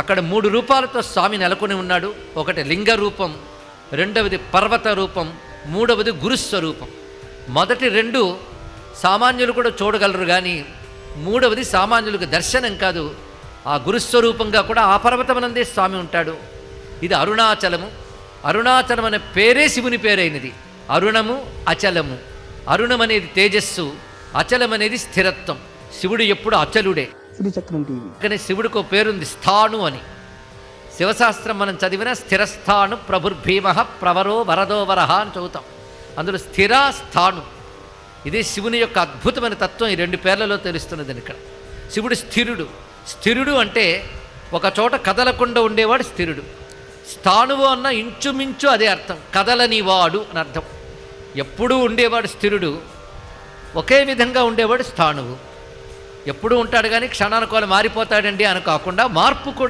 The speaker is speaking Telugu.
అక్కడ 3 రూపాలతో స్వామి నెలకొని ఉన్నాడు. ఒకటి లింగ రూపం, రెండవది పర్వత రూపం, మూడవది గురుస్వరూపం. మొదటి 2 సామాన్యులు కూడా చూడగలరు, కానీ మూడవది సామాన్యులకు దర్శనం కాదు. ఆ గురుస్వరూపంగా కూడా ఆ పర్వతమనందే స్వామి ఉంటాడు. ఇది అరుణాచలము. అరుణాచలం అనే పేరే శివుని పేరైనది. అరుణము, అచలము. అరుణం అనేది తేజస్సు, అచలం అనేది స్థిరత్వం. శివుడు ఎప్పుడు అచలుడే. కానీ శివుడికి ఒక పేరుంది, స్థాణు అని. శివశాస్త్రం మనం చదివిన స్థిరస్థాణు ప్రభుర్భీమ ప్రవరో వరదో వరహ అని చదువుతాం. అందులో స్థిర, స్థాణు, ఇదే శివుని యొక్క అద్భుతమైన తత్వం. ఈ 2 పేర్లలో తెలుస్తున్నది ఇక్కడ. శివుడు స్థిరుడు. స్థిరుడు అంటే ఒక చోట కదలకుండా ఉండేవాడు స్థిరుడు. స్థాణువు అన్న ఇంచుమించు అదే అర్థం, కదలనివాడు అని అర్థం. ఎప్పుడూ ఉండేవాడు స్థిరుడు, ఒకే విధంగా ఉండేవాడు స్థాణువు. ఎప్పుడూ ఉంటాడు కానీ క్షణానుకోలు మారిపోతాడండి అని కాకుండా మార్పు కూడా